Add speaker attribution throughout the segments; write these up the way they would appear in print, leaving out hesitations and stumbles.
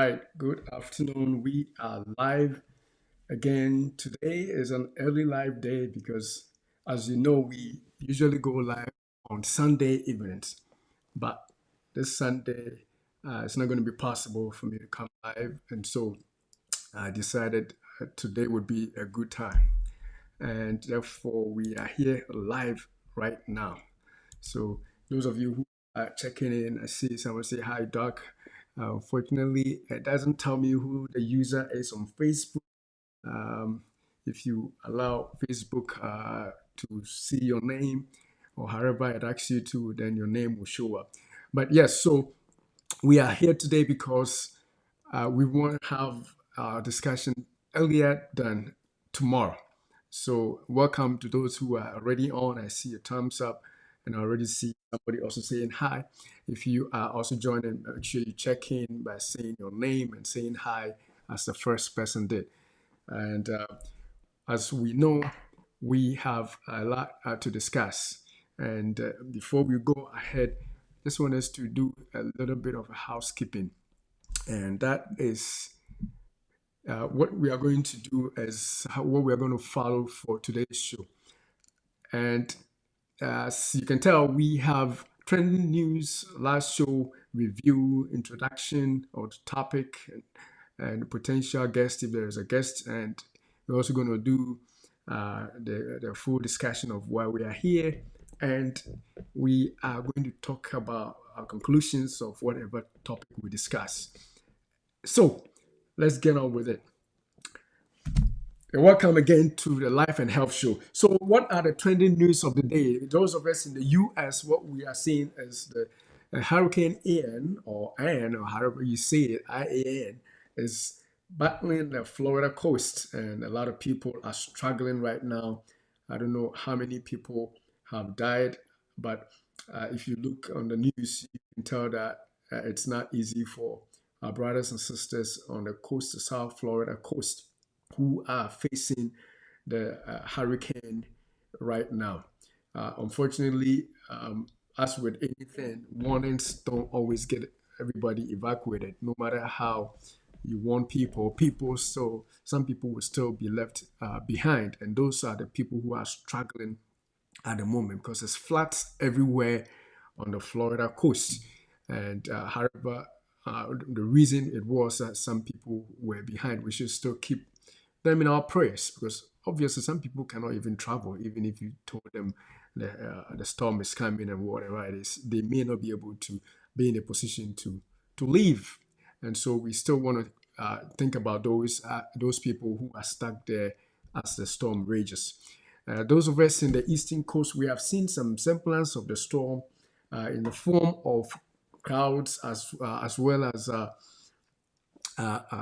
Speaker 1: right, good afternoon. We are live again. Today is an early live day because, as you know, we usually go live on Sunday evenings. But this Sunday, it's not going to be possible for me to come live. And so I decided today would be a good time. And therefore, we are here live right now. So those of you who are checking in, I see someone say hi, Doc. Unfortunately, it doesn't tell me who the user is on Facebook. Um, if you allow Facebook to see your name or however it asks you to, then your name will show up. But yes, so we are here today because we want to have our discussion earlier than tomorrow. So, welcome to those who are already on. I see a thumbs up, and I already see somebody also saying hi. If you are also joining, make sure you check in by saying your name and saying hi as the first person did. And as we know, we have a lot to discuss. And before we go ahead, just want us to do a little bit of housekeeping, and that is what we are going to do is what we are going to follow for today's show. And as you can tell, we have trending news, last show review, introduction of the topic, and potential guest if there is a guest. And we're also going to do the full discussion of why we are here. And we are going to talk about our conclusions of whatever topic we discuss. So let's get on with it. And welcome again to the Life and Health Show. So, what are the trending news of the day? Those of us in the US, what we are seeing is the Hurricane Ian, or Ian, or however you say it, IAN, is battling the Florida coast, and a lot of people are struggling right now. I don't know how many people have died, but if you look on the news, you can tell that it's not easy for our brothers and sisters on the coast, the South Florida coast, who are facing the hurricane right now. Unfortunately, as with anything, warnings don't always get everybody evacuated. No matter how you warn people, some people will still be left behind, and those are the people who are struggling at the moment because there's floods everywhere on the Florida coast. And however, the reason it was that some people were behind, we should still keep them in our prayers because obviously some people cannot even travel, even if you told them the storm is coming and whatever it is, they may not be able to be in a position to leave. And so we still want to think about those people who are stuck there as the storm rages. Those of us in the eastern coast, we have seen some semblance of the storm in the form of clouds as well as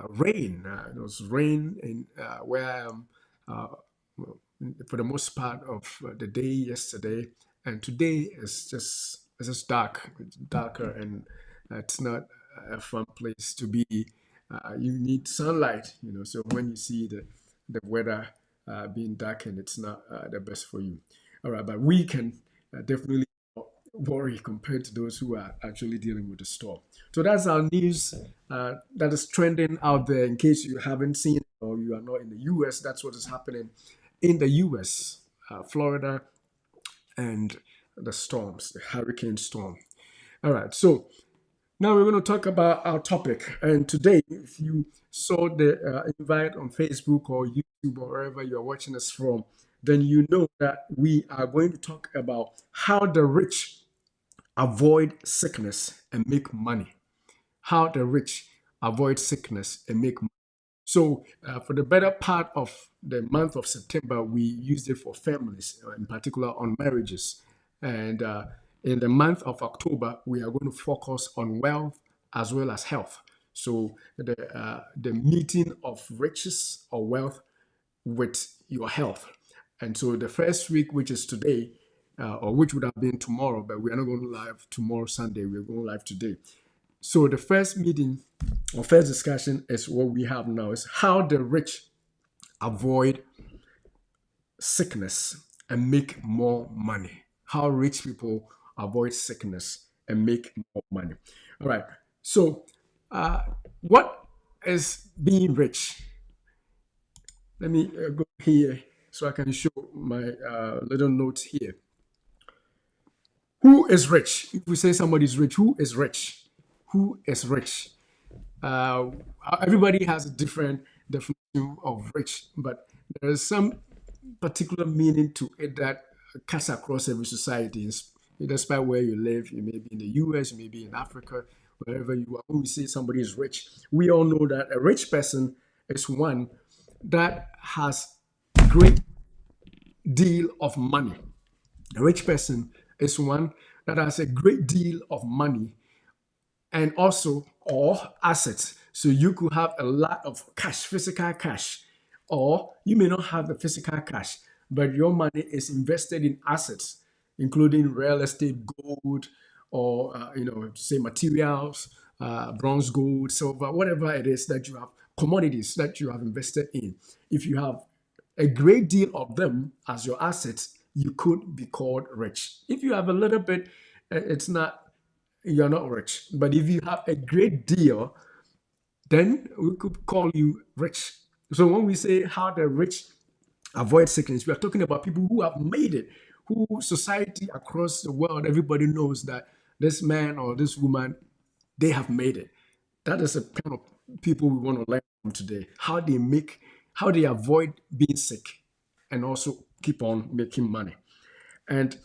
Speaker 1: rain. There was rain in where I am well, for the most part of the day yesterday, and today is just dark, it's darker, and it's not a fun place to be. You need sunlight, So when you see the weather being darkened, it's not the best for you. All right, but we can definitely worry compared to those who are actually dealing with the storm. So that's our news that is trending out there. In case you haven't seen it or you are not in the US, that's what is happening in the US, Florida, and the storms, the hurricane storm. All right, so now we're going to talk about our topic. And today, if you saw the invite on Facebook or YouTube or wherever you're watching us from, then you know that we are going to talk about how the rich avoid sickness and make money. How the rich avoid sickness and make money. So, for the better part of the month of September, we used it for families, in particular on marriages. And in the month of October, we are going to focus on wealth as well as health. So, the meeting of riches or wealth with your health. And so the first week, which is today, or which would have been tomorrow, but we are not going live tomorrow, Sunday. We're going live today. So the first meeting or first discussion is what we have now is how the rich avoid sickness and make more money. How rich people avoid sickness and make more money. All right. So, what is being rich? Let me go here so I can show my little notes here. Who is rich? If we say somebody is rich, who is rich? Who is rich? Uh, Everybody has a different definition of rich, but there is some particular meaning to it that cuts across every society. Despite where you live, you may be in the US, you may be in Africa, wherever you are. When we say somebody is rich, we all know that a rich person is one that has great deal of money. A rich person is one that has a great deal of money and also or assets. So you could have a lot of cash, physical cash, or you may not have the physical cash, but your money is invested in assets, including real estate, gold, or say materials, bronze, gold, silver, whatever it is that you have, commodities that you have invested in. If you have a great deal of them as your assets, you could be called rich. If you have a little bit, it's not, you're not rich. But if you have a great deal, then we could call you rich. So when we say how the rich avoid sickness, we are talking about people who have made it, who society across the world, everybody knows that this man or this woman, they have made it. That is the kind of people we want to learn from today. How they avoid being sick and also keep on making money. And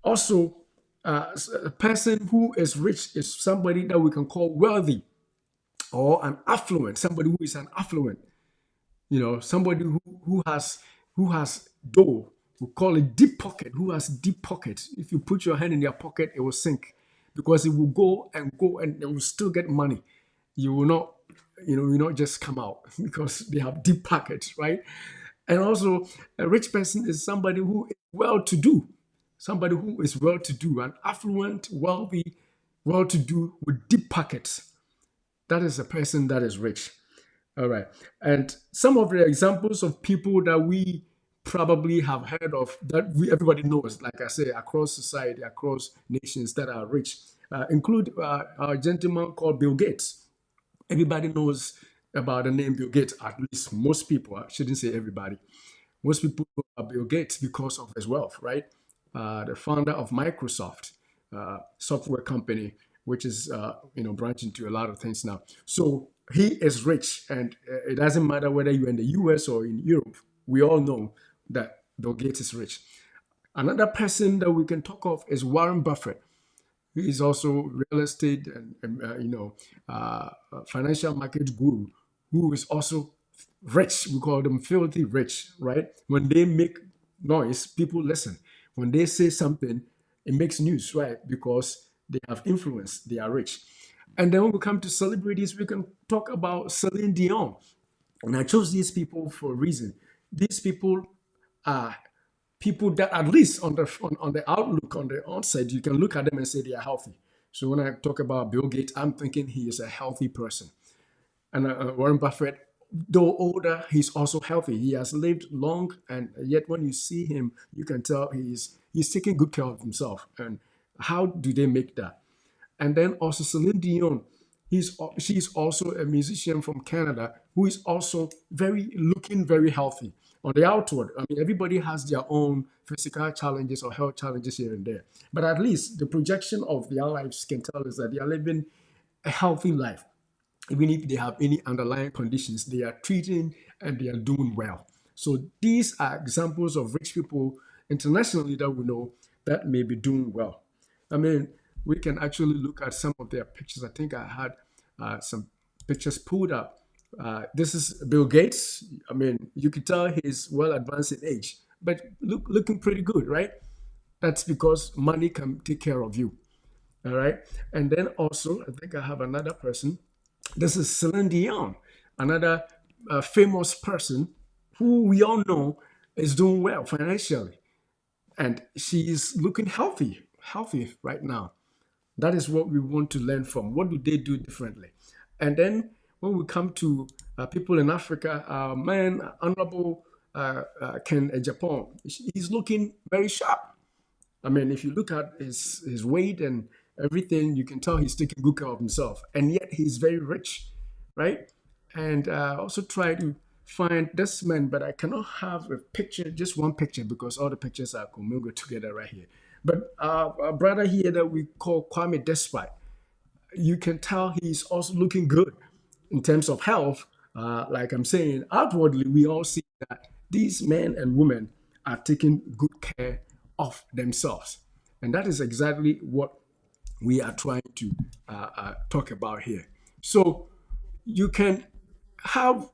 Speaker 1: also, a person who is rich is somebody that we can call wealthy or an affluent, somebody who is an affluent, somebody who has dough. We call it deep pocket. Who has deep pockets? If you put your hand in your pocket, it will sink because it will go and it will still get money. You will not, you will not just come out because they have deep pockets, right? And also, a rich person is somebody who is well to do, somebody who is well to do, an affluent, wealthy, well to do with deep pockets. That is a person that is rich. All right. And some of the examples of people that we probably have heard of that everybody knows, like I say, across society, across nations that are rich, include a gentleman called Bill Gates. Everybody knows about the name Bill Gates, at least most people. I shouldn't say everybody. Most people know about Bill Gates because of his wealth, right? The founder of Microsoft, software company, which is branching to a lot of things now. So he is rich, and it doesn't matter whether you're in the U.S. or in Europe. We all know that Bill Gates is rich. Another person that we can talk of is Warren Buffett. He is also real estate and financial market guru, who is also rich. We call them filthy rich, right? When they make noise, people listen. When they say something, it makes news, right? Because they have influence, they are rich. And then when we come to celebrities, we can talk about Celine Dion. And I chose these people for a reason. These people are people that at least on the outlook, on the onset, you can look at them and say they are healthy. So when I talk about Bill Gates, I'm thinking he is a healthy person. And Warren Buffett, though older, he's also healthy. He has lived long, and yet when you see him, you can tell he's taking good care of himself. And how do they make that? And then also Celine Dion, she's also a musician from Canada who is also looking very healthy on the outward. I mean, everybody has their own physical challenges or health challenges here and there, but at least the projection of their lives can tell us that they are living a healthy life. Even if they have any underlying conditions, they are treating and they are doing well. So these are examples of rich people internationally that we know that may be doing well. I mean, we can actually look at some of their pictures. I think I had some pictures pulled up. This is Bill Gates. I mean, you can tell he's well advanced in age, but looking pretty good, right? That's because money can take care of you. All right. And then also, I think I have another person. This is Celine Dion, another famous person who we all know is doing well financially. And she is looking healthy right now. That is what we want to learn from. What do they do differently? And then when we come to people in Africa, man, Honorable Ken Japan, he's looking very sharp. I mean, if you look at his weight and everything, you can tell he's taking good care of himself, and yet he's very rich, right? And also try to find this man, but I cannot have a picture, just one picture, because all the pictures are commingled together right here. But a brother here that we call Kwame Despite, you can tell he's also looking good in terms of health. Like I'm saying, outwardly, we all see that these men and women are taking good care of themselves. And that is exactly what we are trying to talk about here. So you can have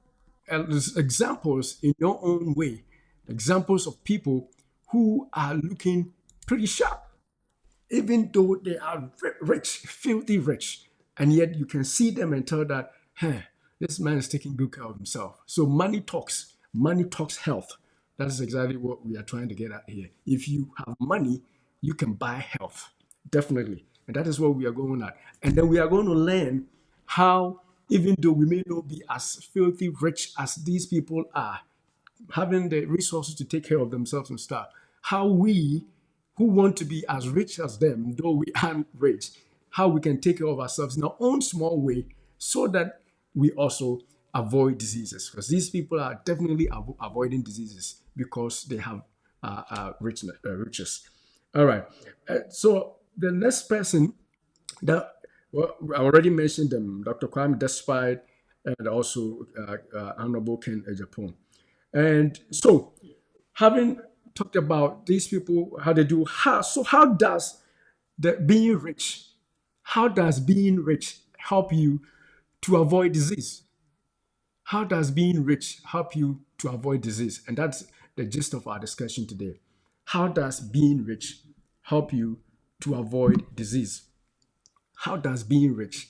Speaker 1: examples in your own way, examples of people who are looking pretty sharp even though they are rich, filthy rich, and yet you can see them and tell that, hey, this man is taking good care of himself. So money talks health. That is exactly what we are trying to get at here. If you have money, you can buy health, definitely. And that is what we are going at. And then we are going to learn how, even though we may not be as filthy rich as these people are, having the resources to take care of themselves and stuff, how we who want to be as rich as them, though we aren't rich, how we can take care of ourselves in our own small way so that we also avoid diseases. Because these people are definitely avoiding diseases because they have riches. All right. So the next person that, well, I already mentioned them, Dr. Kwame Despite, and also Honorable Ken Ejapon. And so, having talked about these people, how they do, how does the being rich, how does being rich help you to avoid disease? How does being rich help you to avoid disease? And that's the gist of our discussion today. How does being rich help you to avoid disease? How does being rich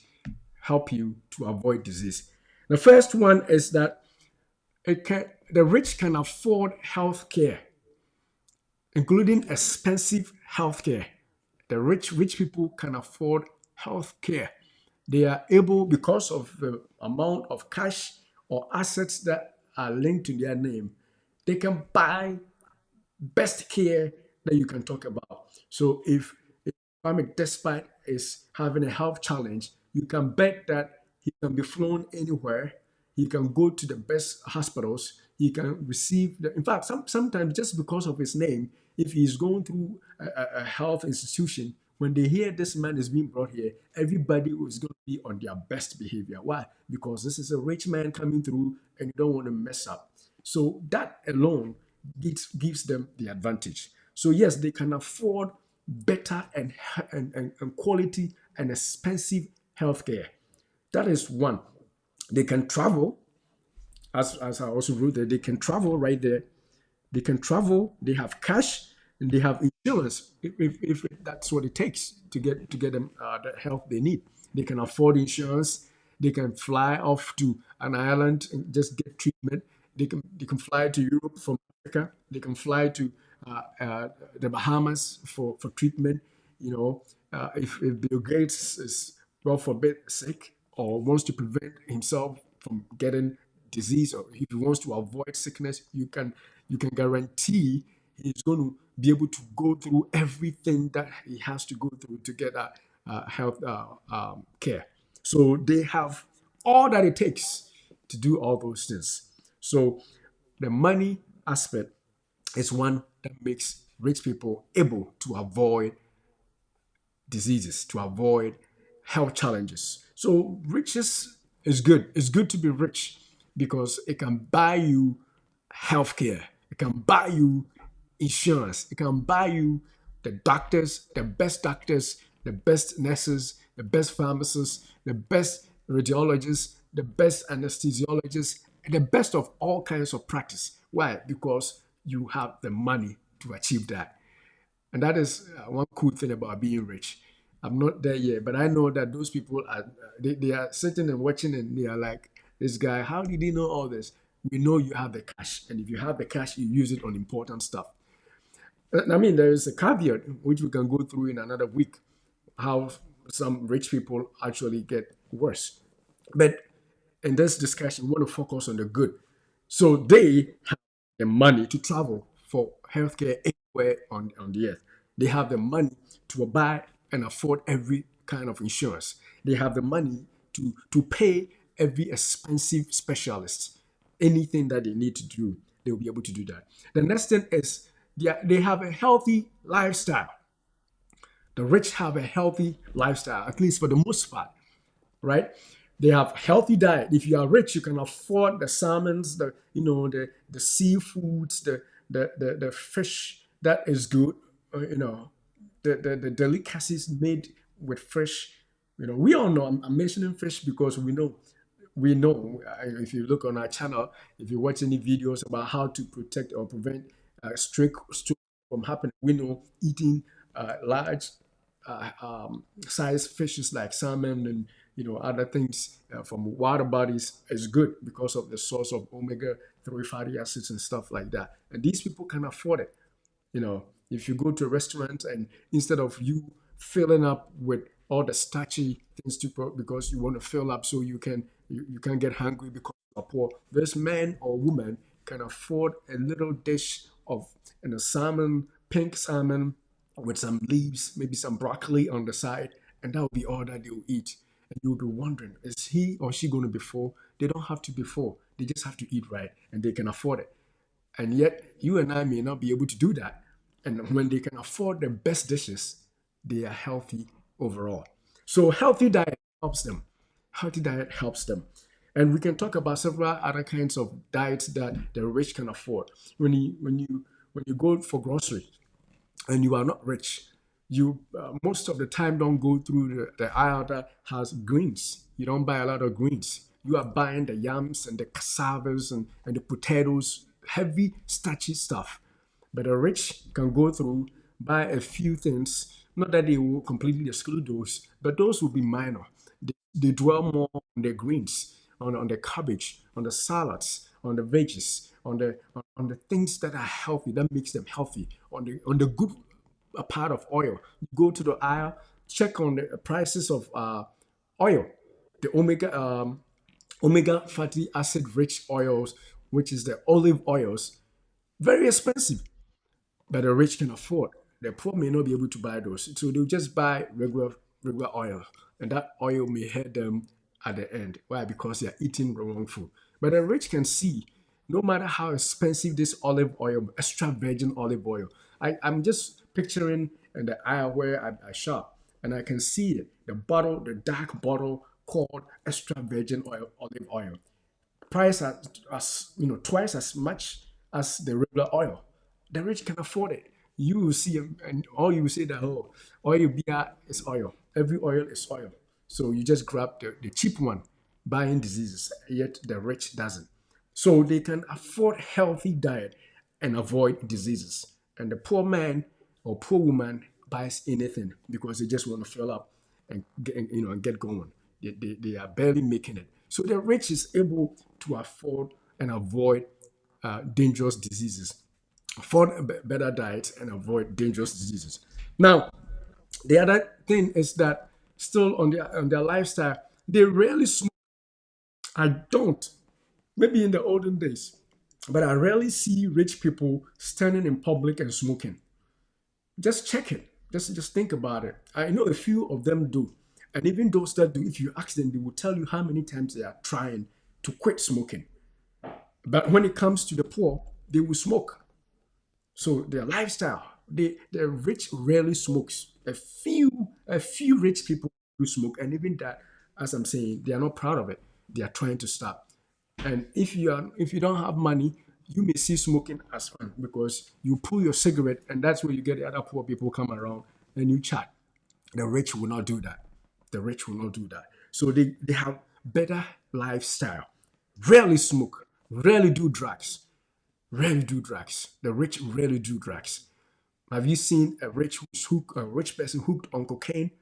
Speaker 1: help you to avoid disease? The first one is that the rich can afford health care, including expensive healthcare. The rich people can afford healthcare. They are able, because of the amount of cash or assets that are linked to their name, they can buy best care that you can talk about. So if Kwame Despite is having a health challenge, you can bet that he can be flown anywhere. He can go to the best hospitals. He can receive in fact, sometimes just because of his name, if he's going through a health institution, when they hear this man is being brought here, everybody is going to be on their best behavior. Why? Because this is a rich man coming through and you don't want to mess up. So that alone gives them the advantage. So yes, they can afford better and quality and expensive healthcare. That is one. They can travel, as I also wrote there, they can travel right there. They can travel, they have cash, and they have insurance if that's what it takes to get them the help they need. They can afford insurance. They can fly off to an island and just get treatment. They can fly to Europe from Africa. They can fly to the Bahamas for treatment. You know, if Bill Gates is, God forbid, sick or wants to prevent himself from getting disease, or if he wants to avoid sickness, you can guarantee he's going to be able to go through everything that he has to go through to get that health care. So they have all that it takes to do all those things. So the money aspect is one that makes rich people able to avoid diseases, to avoid health challenges. So riches is good. It's good to be rich because it can buy you healthcare. It can buy you insurance. It can buy you doctors, the best nurses, the best pharmacists, the best radiologists, the best anesthesiologists, and the best of all kinds of practice. Why? Because you have the money to achieve that. And that is one cool thing about being rich. I'm not there yet, but I know that those people they are sitting and watching and they are like, this guy, how did he know all this? We know you have the cash. And if you have the cash, you use it on important stuff. I mean, there is a caveat which we can go through in another week, how some rich people actually get worse. But in this discussion, we want to focus on the good. So they have the money to travel for healthcare anywhere on the earth. They have the money to buy and afford every kind of insurance. They have the money to pay every expensive specialist. Anything that they need to do, they'll be able to do that. The next thing is they have a healthy lifestyle. The rich have a healthy lifestyle, at least for the most part, right? They have healthy diet. If you are rich, you can afford the salmons, the seafoods, the fish that is good, the delicacies made with fish. We all know. I'm mentioning fish because we know if you look on our channel, if you watch any videos about how to protect or prevent stroke from happening, we know eating large size fishes like salmon and other things from water bodies is good because of the source of omega 3 fatty acids and stuff like that. And these people can afford it. If you go to a restaurant and instead of you filling up with all the starchy things because you want to fill up so you can get hungry because you're poor, this man or woman can afford a little dish of salmon, pink salmon with some leaves, maybe some broccoli on the side, and that will be all that they will eat. And you'll be wondering, is he or she going to be full? They don't have to be full. They just have to eat right, and they can afford it. And yet, you and I may not be able to do that. And when they can afford the best dishes, they are healthy overall. So, healthy diet helps them. Healthy diet helps them. And we can talk about several other kinds of diets that the rich can afford. When you go for grocery and you are not rich, you most of the time don't go through the aisle that has greens. You don't buy a lot of greens. You are buying the yams and the cassavas and the potatoes, heavy, starchy stuff. But the rich can go through, buy a few things. Not that they will completely exclude those, but those will be minor. They dwell more on the greens, on the cabbage, on the salads, on the veggies, on the things that are healthy, that makes them healthy, on the good part of oil. Go to the aisle, check on the prices of oil, the omega fatty acid rich oils, which is the olive oils, very expensive, but the rich can afford. The poor may not be able to buy those, so they'll just buy regular oil, and that oil may hurt them at the end. Why? Because they are eating the wrong food. But the rich can see, no matter how expensive this olive oil, extra virgin olive oil. I'm just picturing in the aisle where I shop, and I can see it, the dark bottle called extra virgin olive oil, price as twice as much as the regular oil. The rich can afford it. You will see, and all you will say that oil beer is oil. Every oil is oil. So you just grab the cheap one, buying diseases. Yet the rich doesn't. So they can afford healthy diet and avoid diseases. And the poor man or poor woman buys anything because they just want to fill up and get going. They are barely making it. So the rich is able to afford and avoid dangerous diseases, afford a better diet, and avoid dangerous diseases. Now, the other thing is that still on their lifestyle, they rarely smoke. I don't. Maybe in the olden days, but I rarely see rich people standing in public and smoking. Just check it. Just think about it. I know a few of them do. And even those that do, if you ask them, they will tell you how many times they are trying to quit smoking. But when it comes to the poor, they will smoke. So their lifestyle, the rich rarely smokes. A few rich people do smoke, and even that, as I'm saying, they are not proud of it. They are trying to stop. And if you don't have money, you may see smoking as fun because you pull your cigarette, and that's where you get the other poor people come around and you chat. The rich will not do that. The rich will not do that. So they have better lifestyle. Rarely smoke. Rarely do drugs. Rarely do drugs. The rich rarely do drugs. Have you seen a rich person hooked on cocaine?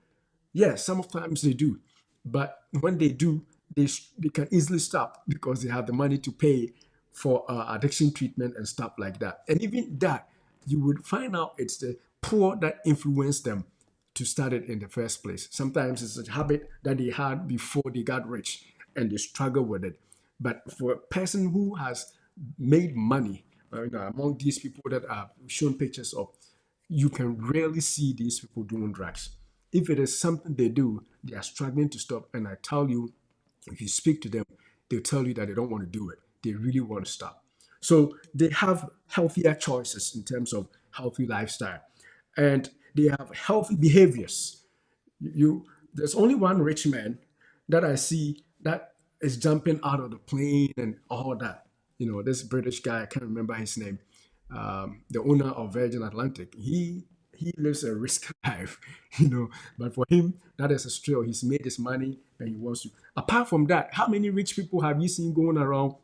Speaker 1: Yes, sometimes they do, but when they do, they can easily stop because they have the money to pay for addiction treatment and stuff like that. And even that, you would find out it's the poor that influence them to start it in the first place. Sometimes it's a habit that they had before they got rich and they struggle with it. But for a person who has made money, among these people that I've shown pictures of, you can rarely see these people doing drugs. If it is something they do, they are struggling to stop. And I tell you, If you speak to them, they'll tell you that they don't want to do it. They really want to stop. So they have healthier choices in terms of healthy lifestyle, and they have healthy behaviors. You There's only one rich man that I see that is jumping out of the plane and all that. This British guy, I can't remember his name, the owner of Virgin Atlantic. He lives a risk life, But for him, that is a strill. He's made his money and he wants to. Apart from that, how many rich people have you seen going around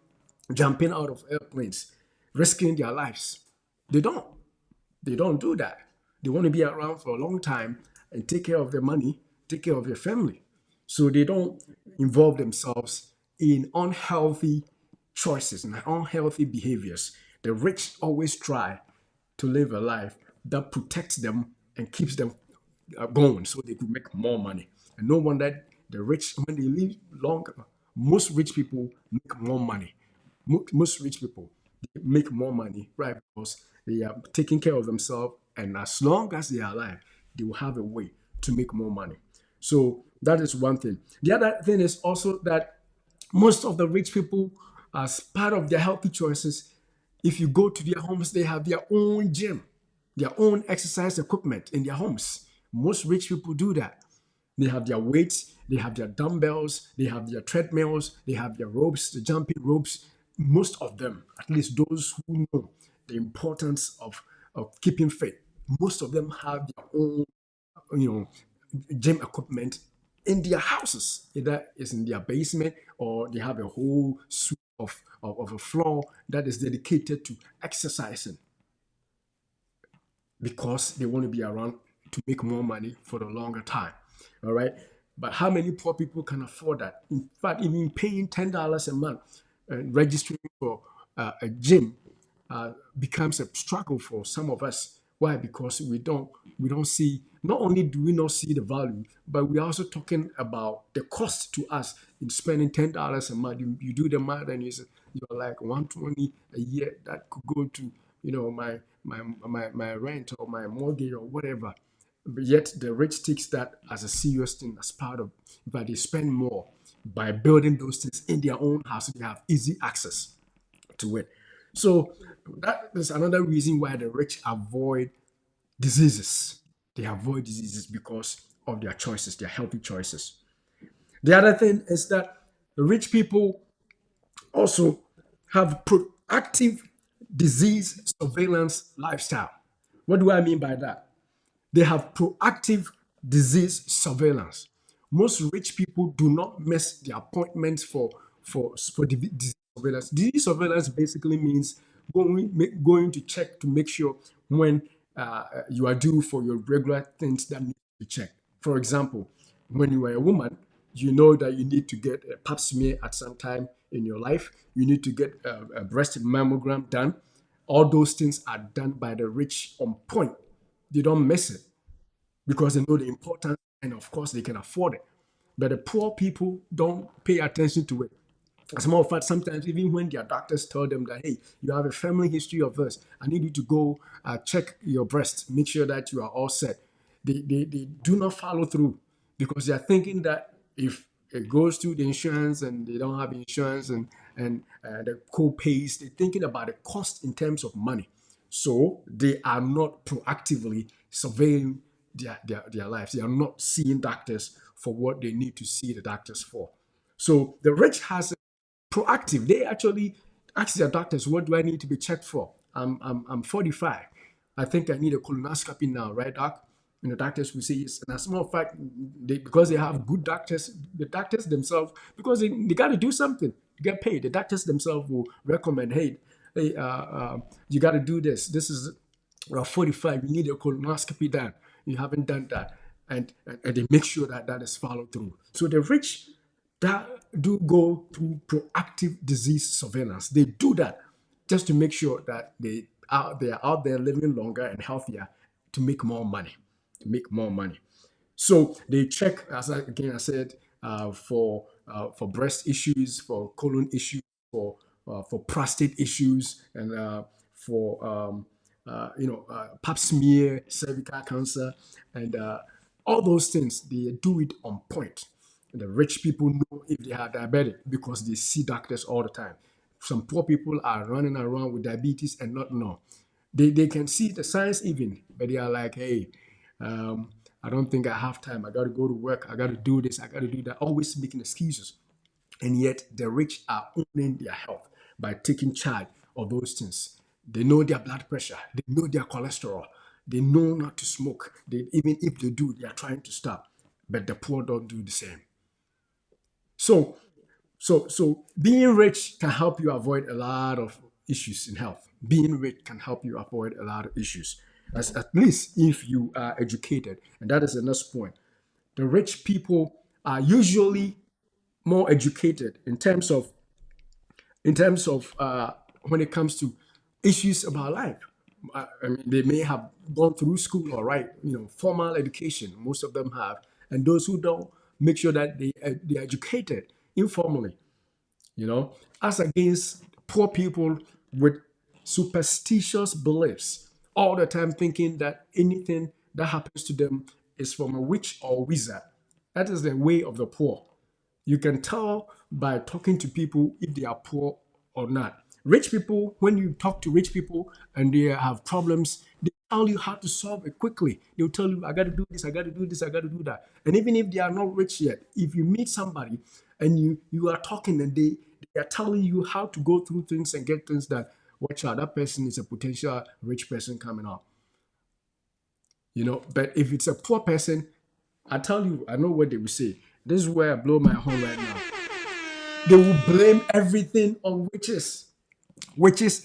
Speaker 1: jumping out of airplanes, risking their lives? They don't. They don't do that. They want to be around for a long time and take care of their money, take care of their family. So they don't involve themselves in unhealthy choices and unhealthy behaviors. The rich always try to live a life that protects them and keeps them going so they could make more money. And no wonder the rich, when they live longer, most rich people make more money. Most rich people they make more money, right? Because they are taking care of themselves, and as long as they are alive, they will have a way to make more money. So that is one thing. The other thing is also that most of the rich people, as part of their healthy choices, if you go to their homes, they have their own gym, their own exercise equipment in their homes. Most rich people do that. They have their weights, they have their dumbbells, they have their treadmills, they have their ropes, the jumping ropes. Most of them, at least those who know the importance of keeping fit, most of them have their own, you know, gym equipment in their houses. Either it's in their basement or they have a whole suite of a floor that is dedicated to exercising because they want to be around to make more money for the longer time. All right. But how many poor people can afford that? In fact, even paying $10 a month and registering for a gym becomes a struggle for some of us. Why? Because we don't see. Not only do we not see the value, but we're also talking about the cost to us in spending $10 a month. You do the math, and you're like 120 a year. That could go to my rent or my mortgage or whatever. But yet the rich takes that as a serious thing, as part of, but they spend more by building those things in their own house. So they have easy access to it. So that is another reason why the rich avoid diseases. They avoid diseases because of their choices, their healthy choices. The other thing is that the rich people also have proactive disease surveillance lifestyle. What do I mean by that? They have proactive disease surveillance. Most rich people do not miss their appointments for disease surveillance. Disease surveillance basically means going to check to make sure when you are due for your regular things that need to be checked. For example, when you are a woman, you know that you need to get a pap smear at some time in your life. You need to get a breast mammogram done. All those things are done by the rich on point. They don't miss it because they know the importance and of course they can afford it. But the poor people don't pay attention to it. As a matter of fact, sometimes even when their doctors tell them that, hey, you have a family history of this, I need you to go check your breast, make sure that you are all set. They do not follow through because they are thinking that if it goes to the insurance and they don't have insurance and the co-pays, they're thinking about the cost in terms of money. So they are not proactively surveying their lives. They are not seeing doctors for what they need to see the doctors for. So the rich has proactive. They actually ask their doctors, "What do I need to be checked for? I'm 45. I think I need a colonoscopy now, right, doc?" And the doctors will say yes. And as a matter of fact, because they have good doctors, the doctors themselves, because they got to do something to get paid. The doctors themselves will recommend, hey, you got to do this. This is 45. You need a colonoscopy done. You haven't done that, and they make sure that that is followed through. So the rich that do go through proactive disease surveillance. They do that just to make sure that they are out there living longer and healthier to make more money. To make more money. So they check, again I said, for breast issues, for colon issues, for prostate issues, and for pap smear, cervical cancer, and all those things. They do it on point. The rich people know if they are diabetic because they see doctors all the time. Some poor people are running around with diabetes and not know. They can see the signs even, but they are like, hey, I don't think I have time. I got to go to work. I got to do this. I got to do that. Always making excuses. And yet the rich are owning their health by taking charge of those things. They know their blood pressure, they know their cholesterol, they know not to smoke. Even if they do, they are trying to stop. But the poor don't do the same. So, so being rich can help you avoid a lot of issues in health. Being rich can help you avoid a lot of issues, as at least if you are educated. And that is the next point. The rich people are usually more educated in terms of when it comes to issues about life. I mean, they may have gone through school, all right, formal education. Most of them have, and those who don't, make sure that they're educated informally. As against poor people with superstitious beliefs, all the time thinking that anything that happens to them is from a witch or wizard. That is the way of the poor. You can tell by talking to people if they are poor or not. Rich people, when you talk to rich people and they have problems, they tell you how to solve it quickly. They'll tell you, I got to do this, I got to do this, I got to do that. And even if they are not rich yet, if you meet somebody and you are talking and they are telling you how to go through things and get things done, watch out, that person is a potential rich person coming up. But if it's a poor person, I tell you, I know what they will say. This is where I blow my horn right now. They will blame everything on witches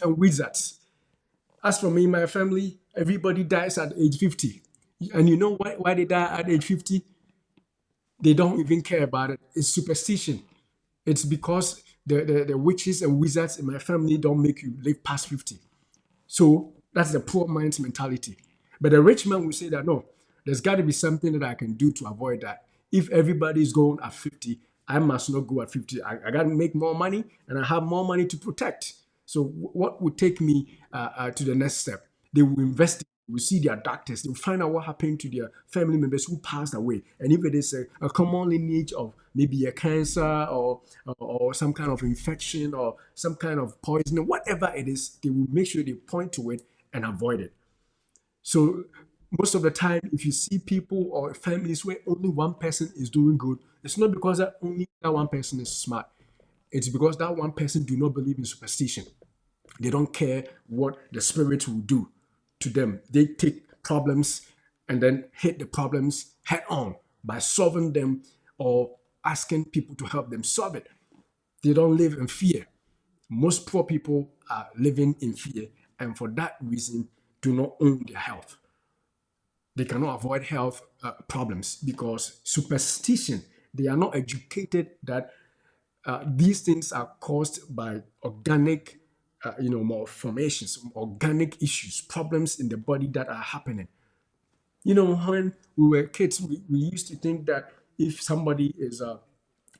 Speaker 1: and wizards. As for me, my family, everybody dies at age 50. And you know why they die at age 50? They don't even care about it. It's superstition. It's because the witches and wizards in my family don't make you live past 50. So that's the poor man's mentality. But the rich man will say that no, there's got to be something that I can do to avoid that. If everybody's going at 50, I must not go at 50. I got to make more money and I have more money to protect. So, what would take me to the next step? They will invest, they will see their doctors, they will find out what happened to their family members who passed away. And if it is a common lineage of maybe a cancer or some kind of infection or some kind of poison, whatever it is, they will make sure they point to it and avoid it. So most of the time, if you see people or families where only one person is doing good, it's not because that only that one person is smart. It's because that one person do not believe in superstition. They don't care what the spirit will do to them. They take problems and then hit the problems head on by solving them or asking people to help them solve it. They don't live in fear. Most poor people are living in fear, and for that reason, do not own their health. They cannot avoid health problems because superstition, they are not educated that these things are caused by organic, malformations, organic issues, problems in the body that are happening. When we were kids, we used to think that if somebody is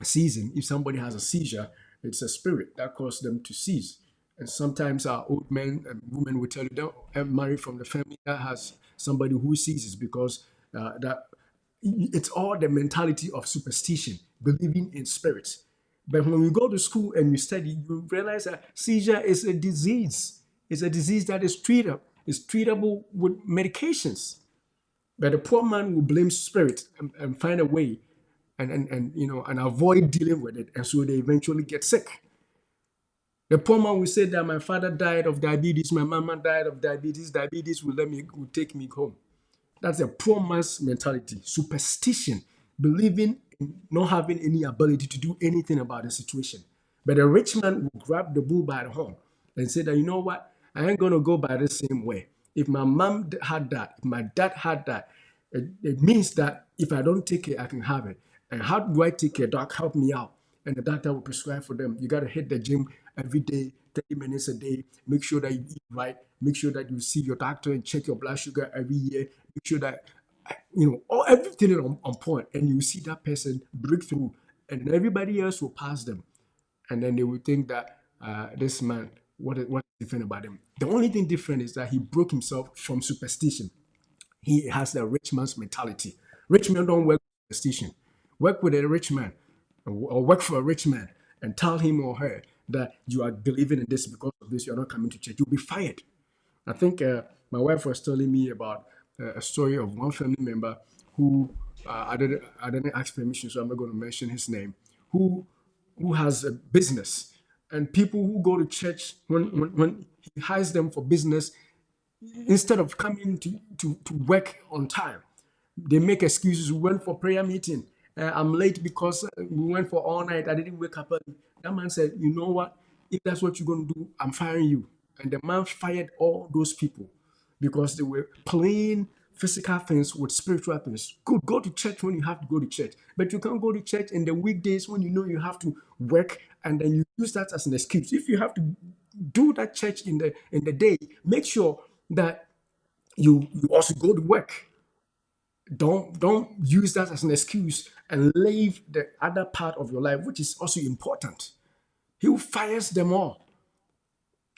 Speaker 1: seizing, if somebody has a seizure, it's a spirit that caused them to seize. And sometimes our old men and women will tell you, don't marry from the family that has somebody who seizes because that it's all the mentality of superstition, believing in spirits. But when you go to school and you study, you realize that seizure is a disease. It's a disease that is treatable. It's treatable with medications. But the poor man will blame spirit and find a way and avoid dealing with it. And so they eventually get sick. The poor man will say that my father died of diabetes, my mama died of diabetes, diabetes will take me home. That's a poor man's mentality, superstition, believing in not having any ability to do anything about the situation. But a rich man will grab the bull by the horn and say that, you know what, I ain't going to go by the same way. If my mom had that, if my dad had that, it means that if I don't take it, I can have it. And how do I take care? Doc, help me out. And the doctor will prescribe for them. You got to hit the gym every day, 30 minutes a day. Make sure that you eat right. Make sure that you see your doctor and check your blood sugar every year. Make sure that, everything is on point. And you see that person break through. And then everybody else will pass them. And then they will think that this man, what's different about him? The only thing different is that he broke himself from superstition. He has the rich man's mentality. Rich men don't work with superstition. work with a rich man or work for a rich man and tell him or her that you are believing in this because of this, you're not coming to church, you'll be fired. I think my wife was telling me about a story of one family member who I didn't ask permission, so I'm not going to mention his name. Who who has a business, and people who go to church when he hires them for business, instead of coming to work on time, they make excuses. We went for prayer meeting. I'm late because we went for all night. I didn't wake up early. That man said, "You know what? If that's what you're going to do, I'm firing you." And the man fired all those people because they were playing physical things with spiritual things. Good, go to church when you have to go to church, but you can't go to church in the weekdays when you know you have to work, and then you use that as an excuse. If you have to do that church in the day, make sure that you also go to work. Don't use that as an excuse and leave the other part of your life, which is also important. He fires them all.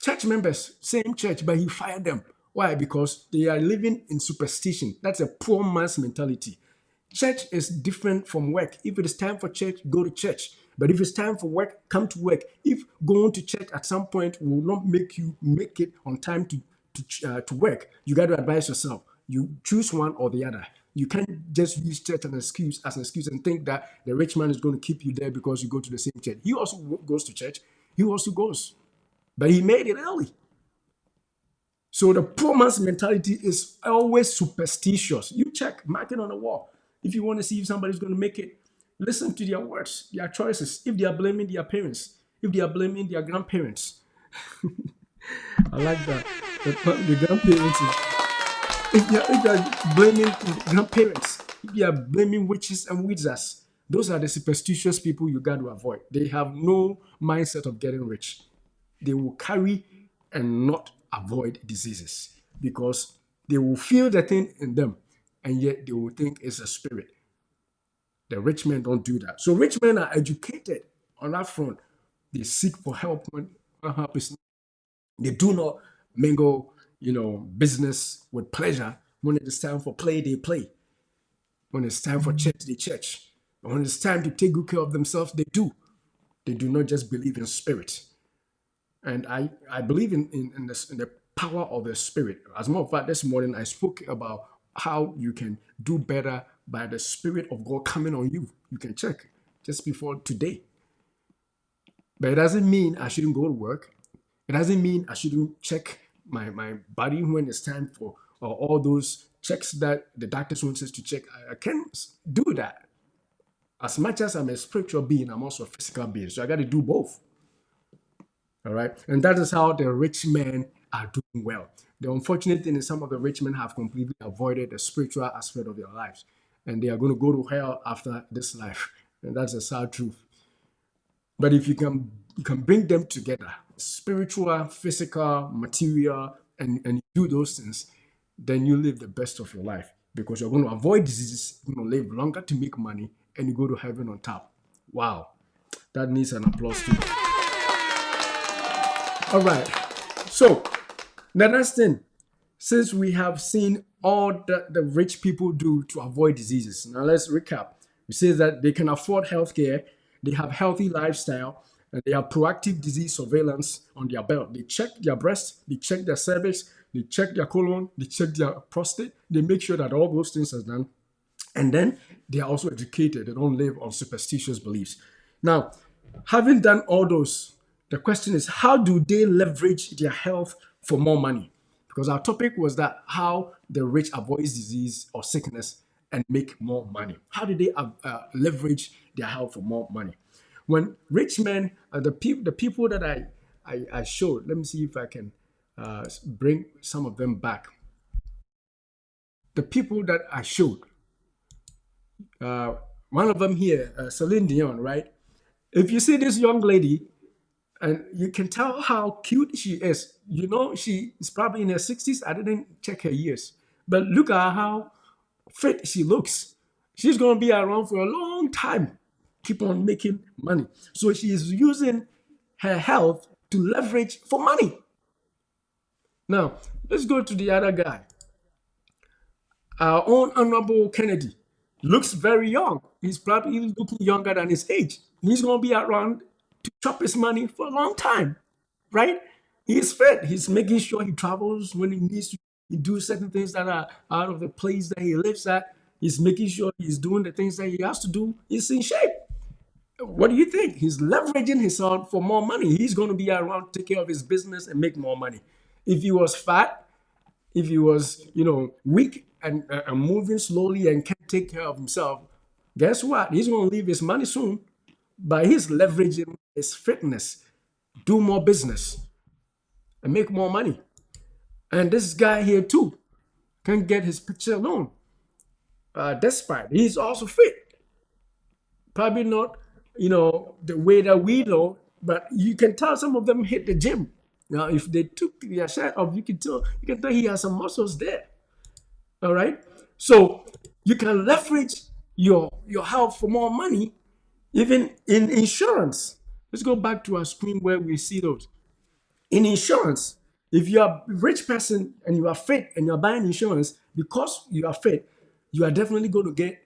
Speaker 1: Church members, same church, but he fired them. Why? Because they are living in superstition. That's a poor man's mentality. Church is different from work. If it is time for church, go to church. But if it's time for work, come to work. If going to church at some point will not make you make it on time to work, you got to advise yourself. You choose one or the other. You can't just use church as an excuse and think that the rich man is going to keep you there because you go to the same church. He also goes to church. He also goes, but he made it early. So the poor man's mentality is always superstitious. You check, mark it on the wall. If you want to see if somebody's going to make it, listen to their words, their choices. If they are blaming their parents, if they are blaming their grandparents, I like that. The grandparents, if they are blaming grandparents, if they are blaming witches and wizards, those are the superstitious people you got to avoid. They have no mindset of getting rich. They will carry and not avoid diseases because they will feel the thing in them and yet they will think it's a spirit. The rich men don't do that. So rich men are educated on that front. They seek for help when help is needed. They do not mingle, business with pleasure. When it is time for play, they play. When it's time for church, they church. When it's time to take good care of themselves, they do. They do not just believe in spirit. And I believe in the power of the spirit. As a matter of fact, this morning I spoke about how you can do better by the spirit of God coming on you. You can check just before today. But it doesn't mean I shouldn't go to work. It doesn't mean I shouldn't check my body when it's time for all those checks that the doctors want us to check. I can do that. As much as I'm a spiritual being, I'm also a physical being. So I got to do both. All right. And that is how the rich men are doing well. The unfortunate thing is some of the rich men have completely avoided the spiritual aspect of their lives. And they are going to go to hell after this life. And that's a sad truth. But if you can bring them together, spiritual, physical, material, and you do those things, then you live the best of your life because you're going to avoid diseases, you're going to live longer to make money, and you go to heaven on top. Wow. That needs an applause too. All right. So the next thing, since we have seen all that the rich people do to avoid diseases, now let's recap. We say that they can afford healthcare, they have healthy lifestyle, and they have proactive disease surveillance on their belt. They check their breast, they check their cervix, they check their colon, they check their prostate. They make sure that all those things are done. And then they are also educated. They don't live on superstitious beliefs. Now, having done all those, the question is, how do they leverage their health for more money? Because our topic was that how the rich avoids disease or sickness and make more money. How do they leverage their health for more money? When rich men, the people that I showed, let me see if I can bring some of them back. The people that I showed, one of them here, Celine Dion, right? If you see this young lady, and you can tell how cute she is. She is probably in her 60s. I didn't check her years. But look at how fit she looks. She's going to be around for a long time. Keep on making money. So she is using her health to leverage for money. Now, let's go to the other guy. Our own Honorable Kennedy. Looks very young. He's probably looking younger than his age. He's going to be around to chop his money for a long time, right? He's fit. He's making sure he travels when he needs to. He do certain things that are out of the place that he lives at. He's making sure he's doing the things that he has to do. He's in shape. What do you think? He's leveraging himself for more money. He's going to be around, take care of his business, and make more money. If he was fat, if he was, weak and moving slowly and can't take care of himself, guess what? He's going to leave his money soon. But he's leveraging his fitness, do more business, and make more money. And this guy here too can get his picture alone. Despite he's also fit, probably not, the way that we know, but you can tell some of them hit the gym. Now, if they took their shirt off, you can tell he has some muscles there. All right. So you can leverage your health for more money, even in insurance. Let's go back to our screen where we see those. In insurance, if you are a rich person and you are fit and you are buying insurance because you are fit, you are definitely going to get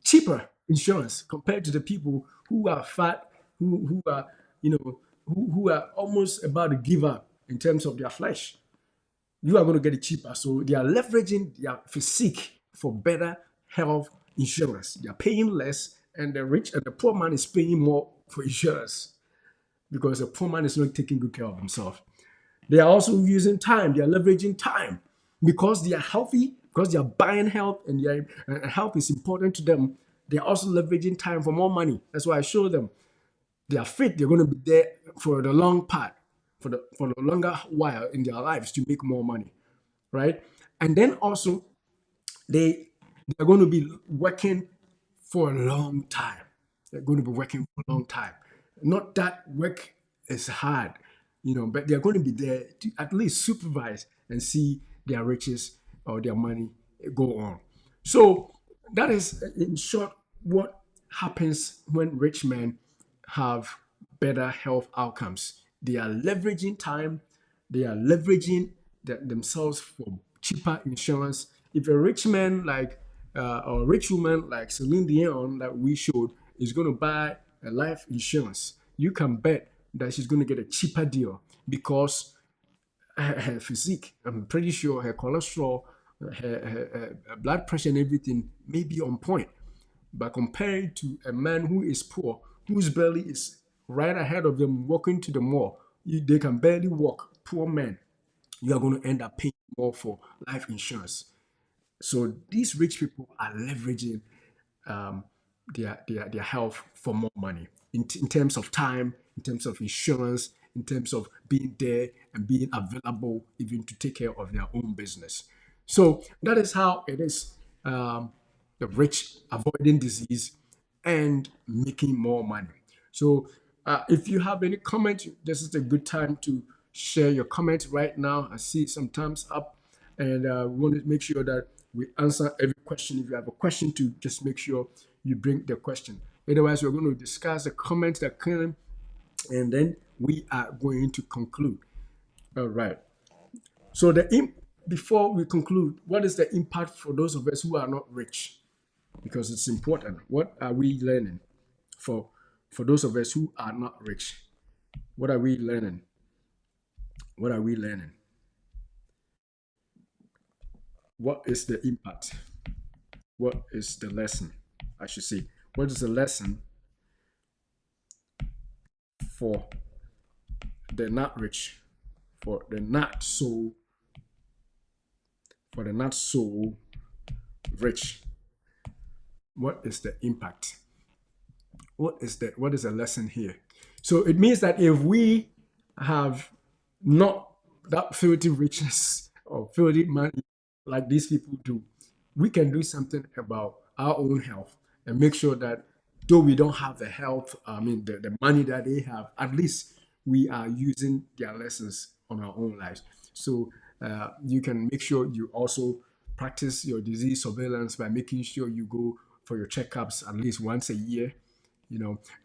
Speaker 1: cheaper insurance compared to the people who are fat, who are, who are almost about to give up in terms of their flesh. You are going to get it cheaper. So they are leveraging their physique for better health insurance. They are paying less, and the rich and the poor man is paying more for insurance because the poor man is not taking good care of himself. They are also using time. They are leveraging time because they are healthy, because they are buying health, and health is important to them. They are also leveraging time for more money. That's why I show them they are fit. They're going to be there for the long part, for the longer while in their lives to make more money, right? And then also they're going to be working for a long time. They're going to be working for a long time. Not that work is hard, but they're going to be there to at least supervise and see their riches or their money go on. So that is, in short, what happens when rich men have better health outcomes. They are leveraging time, they are leveraging themselves for cheaper insurance. If a rich man like or a rich woman like Celine Dion that we showed is going to buy a life insurance, you can bet that she's going to get a cheaper deal because her physique, I'm pretty sure her cholesterol, her blood pressure, and everything may be on point. But compared to a man who is poor, whose belly is right ahead of them walking to the mall, they can barely walk, poor men, you are going to end up paying more for life insurance. So these rich people are leveraging um, their health for more money in terms of time, in terms of insurance, in terms of being there and being available even to take care of their own business. So that is how it is. The rich avoiding disease and making more money. So if you have any comment, this is a good time to share your comment right now. I see some thumbs up, and we want to make sure that we answer every question. If you have a question, to just make sure you bring the question. Otherwise, we're going to discuss the comments that came, and then we are going to conclude. All right. So before we conclude, what is the impact for those of us who are not rich? Because it's important. What are we learning for for those of us who are not rich? What are we learning? What are we learning? What is the impact? What is the lesson? I should say. What is the lesson for the not rich, for the not so, for the not so rich? What is the impact? What is the lesson here? So it means that if we have not that filthy riches or filthy money like these people do, we can do something about our own health and make sure that though we don't have the health, I mean the money that they have, at least we are using their lessons on our own lives. So you can make sure you also practice your disease surveillance by making sure you go for your checkups at least once a year.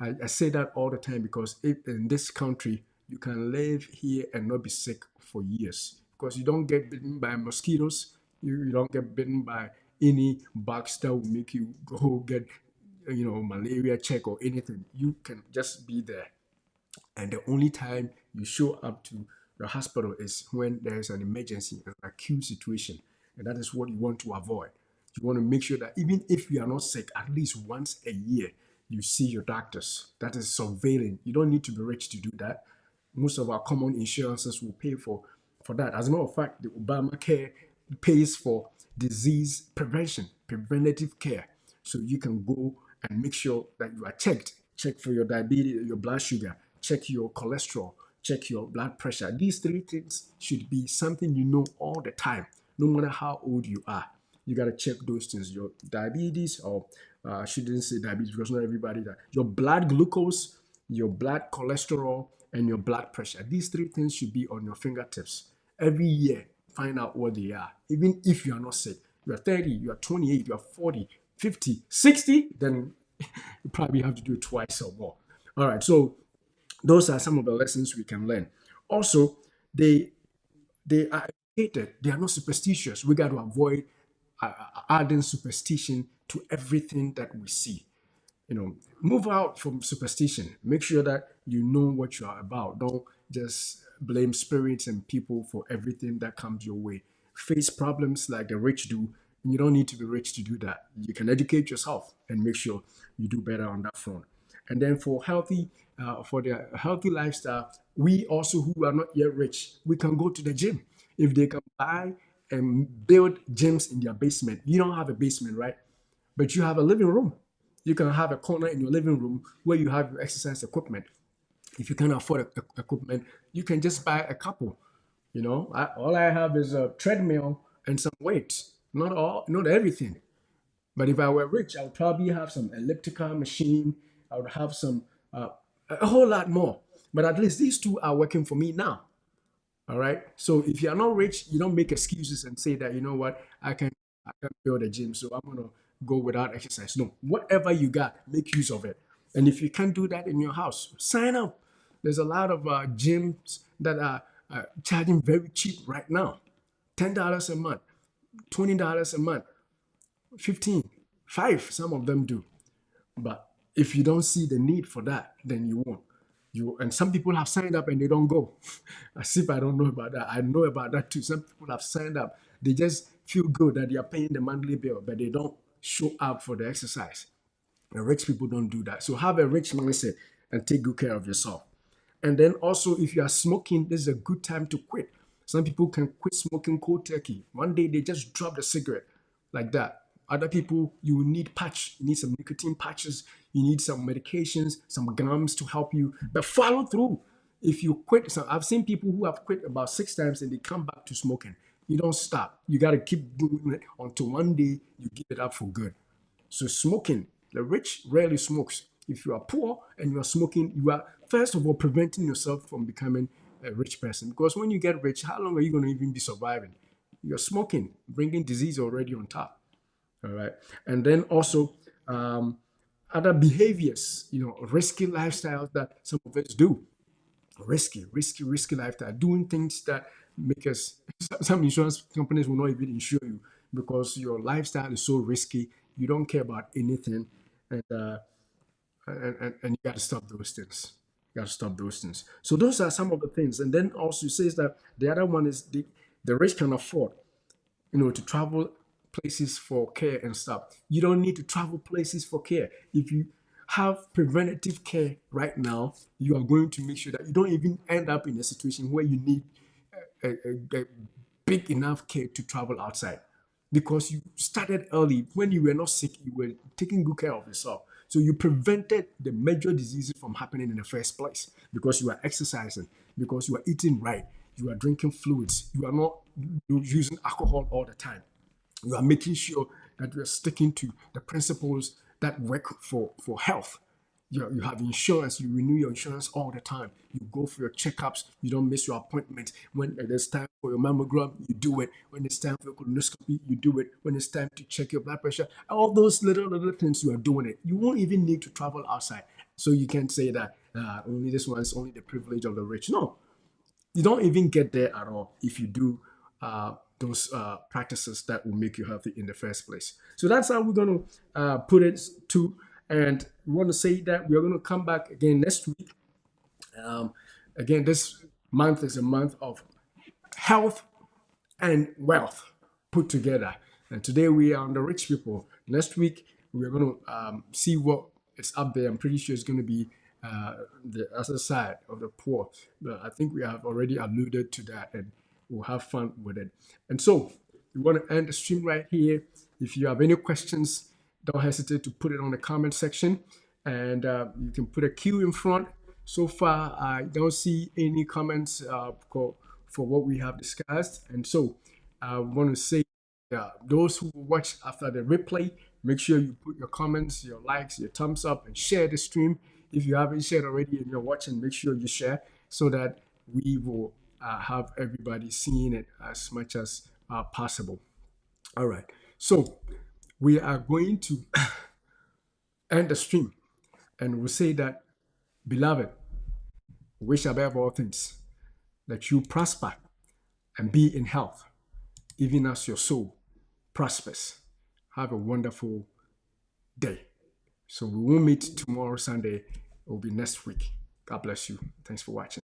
Speaker 1: I say that all the time because if in this country you can live here and not be sick for years because you don't get bitten by mosquitoes, you don't get bitten by any box that will make you go get, malaria check or anything. You can just be there. And the only time you show up to the hospital is when there's an emergency, an acute situation. And that is what you want to avoid. You want to make sure that even if you are not sick, at least once a year, you see your doctors. That is surveilling. You don't need to be rich to do that. Most of our common insurances will pay for that. As a matter of fact, the Obamacare pays for disease prevention, preventative care. So you can go and make sure that you are checked. Check for your diabetes, your blood sugar, check your cholesterol, check your blood pressure. These three things should be something you know all the time, no matter how old you are. You got to check those things. Your diabetes, or I shouldn't say diabetes because not everybody that. Your blood glucose, your blood cholesterol, and your blood pressure. These three things should be on your fingertips. Every year, find out what they are. Even if you are not sick, you are 30, you are 28, you are 40, 50, 60, then you probably have to do it twice or more. All right, so those are some of the lessons we can learn. Also, they they are educated. They are not superstitious. We got to avoid adding superstition to everything that we see. Move out from superstition. Make sure that you know what you are about. Don't just blame spirits and people for everything that comes your way. Face problems like the rich do. You don't need to be rich to do that. You can educate yourself and make sure you do better on that front. And then for the healthy lifestyle, we also who are not yet rich, we can go to the gym. If they can buy and build gyms in their basement, you don't have a basement, right? But you have a living room. You can have a corner in your living room where you have your exercise equipment. If you can't afford equipment, you can just buy a couple. All I have is a treadmill and some weights. Not everything. But if I were rich, I would probably have some elliptical machine. I would have some a whole lot more. But at least these two are working for me now. All right. So if you are not rich, you don't make excuses and say that, you know what, I can build a gym, so I'm gonna go without exercise. No, whatever you got, make use of it. And if you can't do that in your house, sign up. There's a lot of gyms that are charging very cheap right now. $10 a month, $20 a month, 15, 5, some of them do. But if you don't see the need for that, then you won't. And some people have signed up and they don't go. As if I don't know about that. I know about that too. Some people have signed up. They just feel good that they are paying the monthly bill, but they don't show up for the exercise. The rich people don't do that. So have a rich mindset and take good care of yourself. And then also, if you are smoking, this is a good time to quit. Some people can quit smoking cold turkey. One day they just drop the cigarette like that. Other people, you will need patch. You need some nicotine patches. You need some medications, some gums to help you. But follow through. If you quit, so I've seen people who have quit about 6 times and they come back to smoking. You don't stop. You got to keep doing it until one day you give it up for good. So smoking, the rich rarely smokes. If you are poor and you are smoking, you are first of all preventing yourself from becoming a rich person. Because when you get rich, how long are you going to even be surviving? You're smoking, bringing disease already on top. All right. And then also other behaviors, risky lifestyles that some of us do. Risky lifestyle, doing things that make us, some insurance companies will not even insure you because your lifestyle is so risky. You don't care about anything. And and you got to stop those things. You got to stop those things. So those are some of the things. And then also says that the other one is the rich can afford, to travel places for care and stuff. You don't need to travel places for care. If you have preventative care right now, you are going to make sure that you don't even end up in a situation where you need a big enough care to travel outside because you started early. When you were not sick, you were taking good care of yourself. So you prevented the major diseases from happening in the first place because you are exercising, because you are eating right, you are drinking fluids, you are not using alcohol all the time. You are making sure that you are sticking to the principles that work for health. You have insurance, you renew your insurance all the time. You go for your checkups, you don't miss your appointment. When it's time for your mammogram, you do it. When it's time for your colonoscopy, you do it. When it's time to check your blood pressure, all those little things, you are doing it. You won't even need to travel outside. So you can't say that only this one is only the privilege of the rich. No, you don't even get there at all if you do. those practices that will make you healthy in the first place. So that's how we're going to put it to. And we want to say that we're going to come back again next week. Again, this month is a month of health and wealth put together. And today we are on the rich people. Next week we're going to see what is up there. I'm pretty sure it's going to be the other side of the poor. But I think we have already alluded to that, and we'll have fun with it. And so we want to end the stream right here. If you have any questions, don't hesitate to put it on the comment section, and you can put a Q in front. So far, I don't see any comments for what we have discussed. And so I want to say, those who watch after the replay, make sure you put your comments, your likes, your thumbs up, and share the stream. If you haven't shared already and you're watching, make sure you share so that we will have everybody seeing it as much as possible. All right. So we are going to end the stream, and we'll say that, beloved, wish above all things that you prosper and be in health, even as your soul prospers. Have a wonderful day. So we won't meet tomorrow, Sunday. It will be next week. God bless you. Thanks for watching.